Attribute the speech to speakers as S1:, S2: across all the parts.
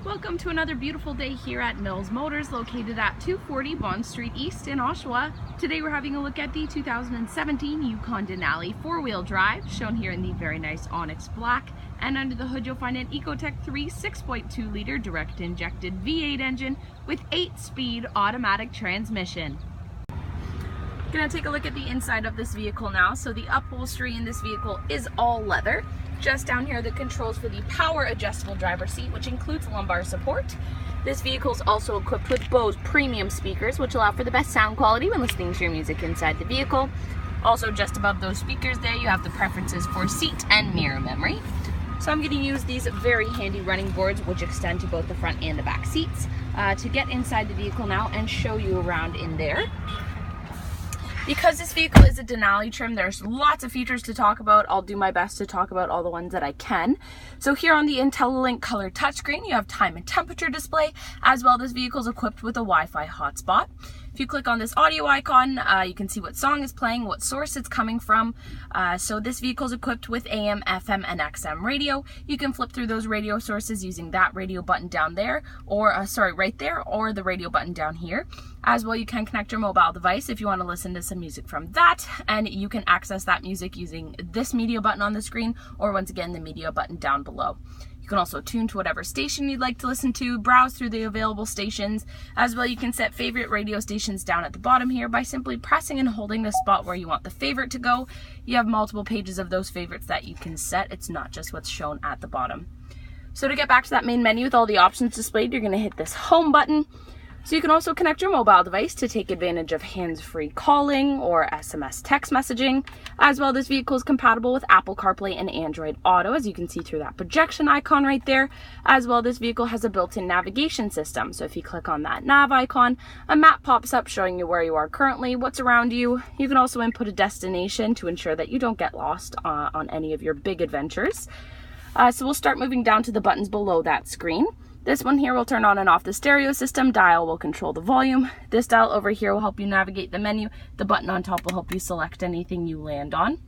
S1: Welcome to another beautiful day here at Mills Motors, located at 240 Bond Street East in Oshawa. Today we're having a look at the 2017 Yukon Denali 4-wheel drive, shown here in the very nice Onyx Black. And under the hood you'll find an Ecotec 3 6.2 liter direct injected V8 engine with 8-speed automatic transmission. Gonna take a look at the inside of this vehicle now. So the upholstery in this vehicle is all leather. Just down here, the controls for the power adjustable driver's seat, which includes lumbar support. This vehicle is also equipped with Bose premium speakers, which allow for the best sound quality when listening to your music inside the vehicle. Also, just above those speakers there, you have the preferences for seat and mirror memory. So I'm going to use these very handy running boards, which extend to both the front and the back seats, to get inside the vehicle now and show you around in there. Because this vehicle is a Denali trim, there's lots of features to talk about. I'll do my best to talk about all the ones that I can. So here on the IntelliLink color touchscreen, you have time and temperature display, as well. This vehicle is equipped with a Wi-Fi hotspot. If you click on this audio icon, you can see what song is playing, what source it's coming from. So this vehicle is equipped with AM, FM, and XM radio. You can flip through those radio sources using that radio button down there, or right there, or the radio button down here. As well, you can connect your mobile device if you want to listen to some music from that, and you can access that music using this media button on the screen, or once again, the media button down below. You can also tune to whatever station you'd like to listen to, browse through the available stations. As well, you can set favorite radio stations down at the bottom here by simply pressing and holding the spot where you want the favorite to go. You have multiple pages of those favorites that you can set. It's not just what's shown at the bottom. So to get back to that main menu with all the options displayed, you're going to hit this home button. So you can also connect your mobile device to take advantage of hands-free calling or SMS text messaging. As well, this vehicle is compatible with Apple CarPlay and Android Auto, as you can see through that projection icon right there. As well, this vehicle has a built-in navigation system. So if you click on that nav icon, a map pops up showing you where you are currently, what's around you. You can also input a destination to ensure that you don't get lost on any of your big adventures. So we'll start moving down to the buttons below that screen. This one here will turn on and off the stereo system. Dial will control the volume. This dial over here will help you navigate the menu. The button on top will help you select anything you land on.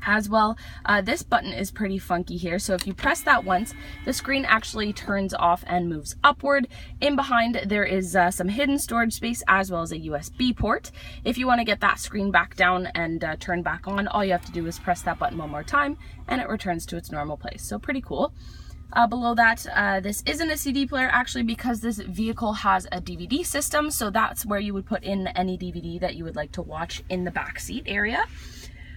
S1: As well, this button is pretty funky here. So if you press that once, the screen actually turns off and moves upward. In behind, there is some hidden storage space as well as a USB port. If you want to get that screen back down and turn back on, all you have to do is press that button one more time and it returns to its normal place. So pretty cool. Below that, this isn't a CD player actually, because this vehicle has a DVD system, so that's where you would put in any DVD that you would like to watch in the back seat area.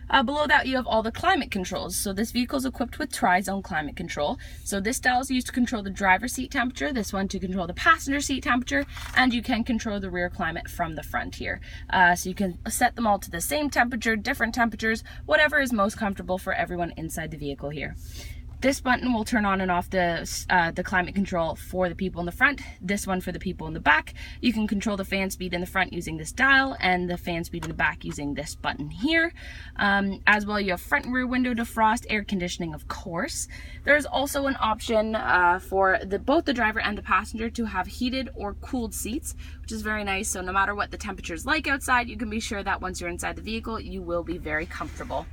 S1: Below that, you have all the climate controls. So this vehicle is equipped with tri-zone climate control. So this dial is used to control the driver's seat temperature, this one to control the passenger seat temperature, and you can control the rear climate from the front here. So you can set them all to the same temperature, different temperatures, whatever is most comfortable for everyone inside the vehicle here. This button will turn on and off the climate control for the people in the front, this one for the people in the back. You can control the fan speed in the front using this dial and the fan speed in the back using this button here. As well, you have front and rear window defrost, air conditioning, of course. There's also an option for both the driver and the passenger to have heated or cooled seats, which is very nice. So no matter what the temperature is like outside, you can be sure that once you're inside the vehicle, you will be very comfortable.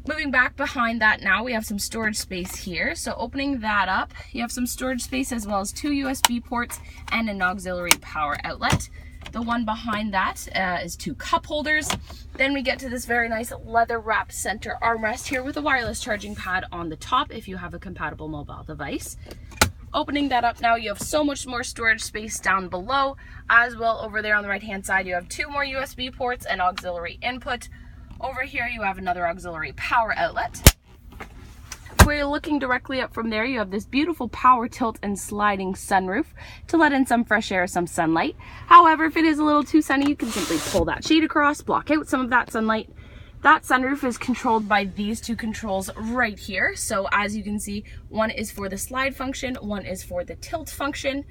S1: Moving back behind that now, we have some storage space here. So opening that up, you have some storage space as well as 2 USB ports and an auxiliary power outlet. The one behind that is 2 cup holders. Then we get to this very nice leather wrapped center armrest here with a wireless charging pad on the top if you have a compatible mobile device. Opening that up now, you have so much more storage space down below. As well, over there on the right hand side, you have 2 more USB ports and auxiliary input. Over here you have another auxiliary power outlet. Where you're looking directly up from there, you have this beautiful power tilt and sliding sunroof to let in some fresh air, some sunlight. However, if it is a little too sunny, you can simply pull that shade across, block out some of that sunlight. That sunroof is controlled by these 2 controls right here. So as you can see, one is for the slide function, one is for the tilt function.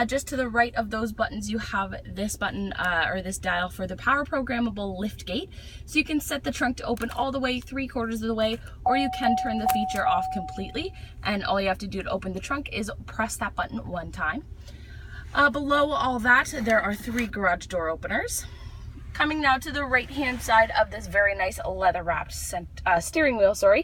S1: Just to the right of those buttons, you have this button or this dial for the power programmable liftgate. So you can set the trunk to open all the way 3/4 of the way, or you can turn the feature off completely. And all you have to do to open the trunk is press that button one time. Below all that, there are 3 garage door openers. Coming now to the right hand side of this very nice leather wrapped steering wheel, so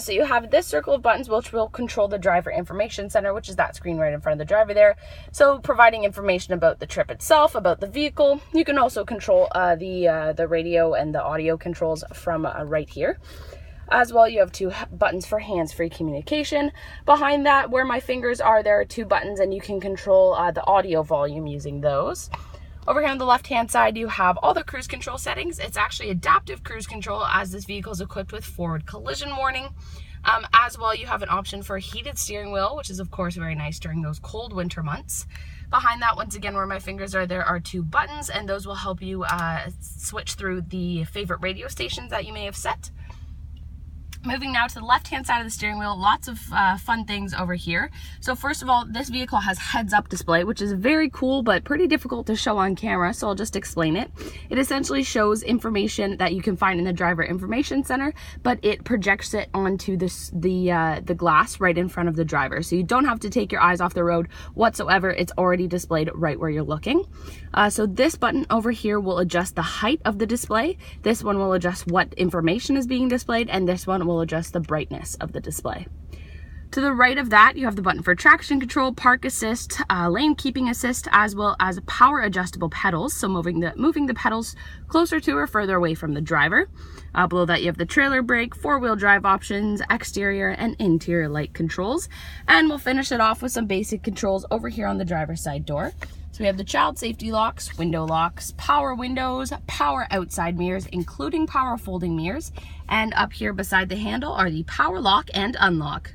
S1: you have this circle of buttons which will control the driver information center, which is that screen right in front of the driver there. So providing information about the trip itself, about the vehicle. You can also control the radio and the audio controls from right here. As well, you have two buttons for hands-free communication. Behind that, where my fingers are, there are two buttons, and you can control the audio volume using those. Over here on the left-hand side, you have all the cruise control settings. It's actually adaptive cruise control, as this vehicle is equipped with forward collision warning. As well, you have an option for a heated steering wheel, which is of course very nice during those cold winter months. Behind that, once again, where my fingers are, there are two buttons, and those will help you switch through the favorite radio stations that you may have set. Moving now to the left-hand side of the steering wheel, lots of fun things over here. So first of all, this vehicle has heads-up display, which is very cool, but pretty difficult to show on camera, so I'll just explain it. It essentially shows information that you can find in the driver information center, but it projects it onto the glass right in front of the driver. So you don't have to take your eyes off the road whatsoever. It's already displayed right where you're looking. So this button over here will adjust the height of the display. This one will adjust what information is being displayed, and this one will adjust the brightness of the display. To the right of that, you have the button for traction control, park assist, lane keeping assist, as well as power adjustable pedals, so moving the pedals closer to or further away from the driver. Below that, you have the trailer brake, four-wheel drive options, exterior and interior light controls, and we'll finish it off with some basic controls over here on the driver's side door. So we have the child safety locks, window locks, power windows, power outside mirrors, including power folding mirrors, and up here beside the handle are the power lock and unlock.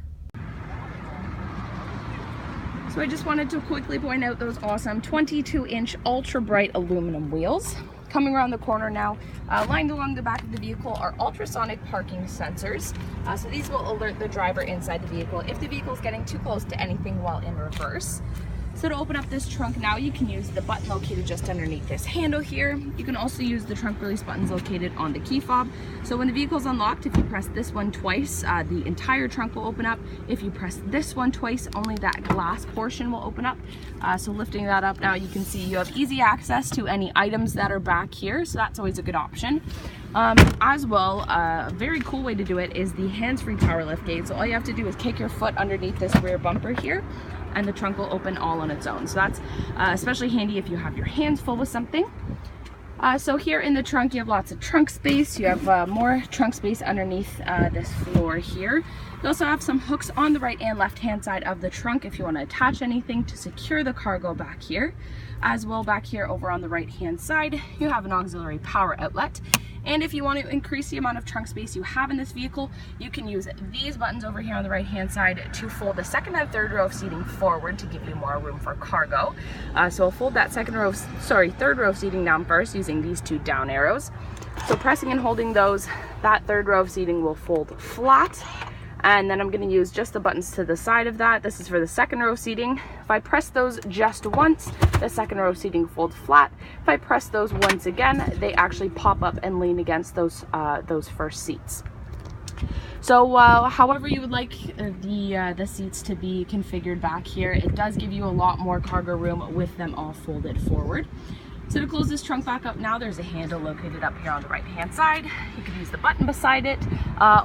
S1: So I just wanted to quickly point out those awesome 22-inch ultra bright aluminum wheels. Coming around the corner now, lined along the back of the vehicle are ultrasonic parking sensors. So these will alert the driver inside the vehicle if the vehicle is getting too close to anything while in reverse. So to open up this trunk now, you can use the button located just underneath this handle here. You can also use the trunk release buttons located on the key fob. So when the vehicle is unlocked, if you press this one twice, the entire trunk will open up. If you press this one twice, only that glass portion will open up. So lifting that up now, you can see you have easy access to any items that are back here. So that's always a good option. As well, a very cool way to do it is the hands-free power liftgate. So all you have to do is kick your foot underneath this rear bumper here, and the trunk will open all on its own. So that's especially handy if you have your hands full with something. So here in the trunk, you have lots of trunk space. You have more trunk space underneath this floor here. You also have some hooks on the right and left hand side of the trunk if you want to attach anything to secure the cargo back here. As well, back here over on the right hand side, you have an auxiliary power outlet. And if you want to increase the amount of trunk space you have in this vehicle, you can use these buttons over here on the right hand side to fold the second and third row of seating forward to give you more room for cargo. So I'll fold that third row of seating down first using these two down arrows. So pressing and holding those, that third row of seating will fold flat. And then I'm going to use just the buttons to the side of that. This is for the second row seating. If I press those just once, the second row seating folds flat. If I press those once again, they actually pop up and lean against those first seats. So however you would like the seats to be configured back here, it does give you a lot more cargo room with them all folded forward. So to close this trunk back up now, there's a handle located up here on the right hand side. You can use the button beside it,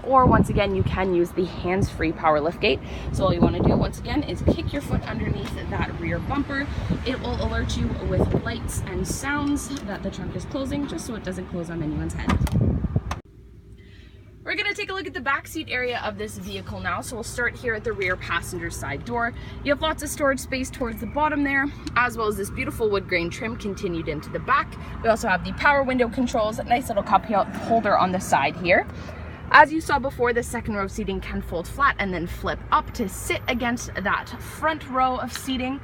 S1: or once again, you can use the hands-free power liftgate. So all you want to do once again is kick your foot underneath that rear bumper. It will alert you with lights and sounds that the trunk is closing, just so it doesn't close on anyone's head. We're going to take a look at the back seat area of this vehicle now. So we'll start here at the rear passenger side door. You have lots of storage space towards the bottom there, as well as this beautiful wood grain trim continued into the back. We also have the power window controls, a nice little cup holder on the side here. As you saw before, the second row of seating can fold flat and then flip up to sit against that front row of seating.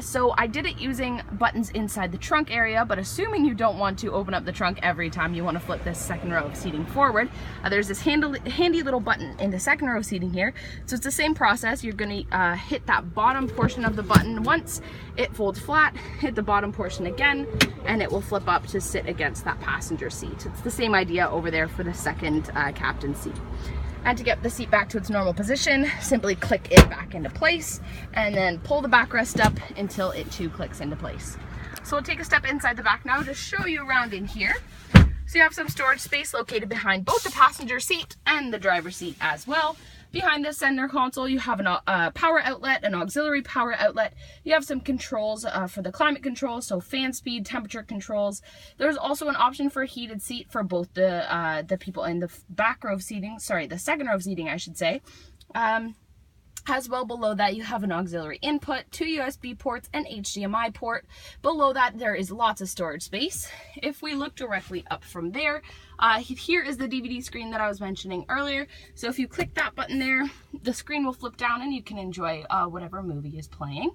S1: So I did it using buttons inside the trunk area, but assuming you don't want to open up the trunk every time you want to flip this second row of seating forward, there's this handy little button in the second row of seating here. So it's the same process. You're going to hit that bottom portion of the button once, it folds flat, hit the bottom portion again, and it will flip up to sit against that passenger seat. It's the same idea over there for the second captain seat. And to get the seat back to its normal position, simply click it back into place and then pull the backrest up until it too clicks into place. So we'll take a step inside the back now to show you around in here. So you have some storage space located behind both the passenger seat and the driver's seat as well. Behind the center console, you have a power outlet, an auxiliary power outlet. You have some controls for the climate control, so fan speed, temperature controls. There's also an option for a heated seat for both the people in the back row seating, sorry, the second row seating, I should say. As well, below that, you have an auxiliary input, 2 USB ports, and HDMI port. Below that, there is lots of storage space. If we look directly up from there, here is the DVD screen that I was mentioning earlier. So if you click that button there, the screen will flip down and you can enjoy whatever movie is playing.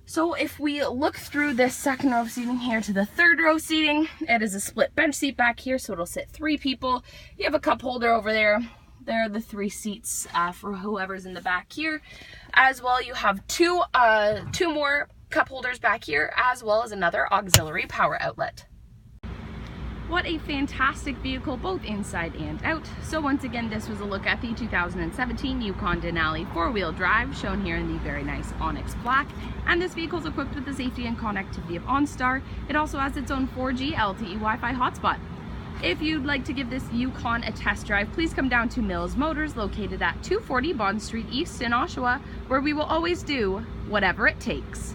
S1: So if we look through this second row seating here to the third row seating, it is a split bench seat back here, so it'll sit 3 people. You have a cup holder over there. There are the 3 seats for whoever's in the back here. As well, you have two more cup holders back here, as well as another auxiliary power outlet. What a fantastic vehicle, both inside and out. So once again, this was a look at the 2017 Yukon Denali 4-wheel drive, shown here in the very nice Onyx Black. And this vehicle is equipped with the safety and connectivity of OnStar. It also has its own 4G LTE Wi-Fi hotspot. If you'd like to give this Yukon a test drive, please come down to Mills Motors, located at 240 Bond Street East in Oshawa, where we will always do whatever it takes.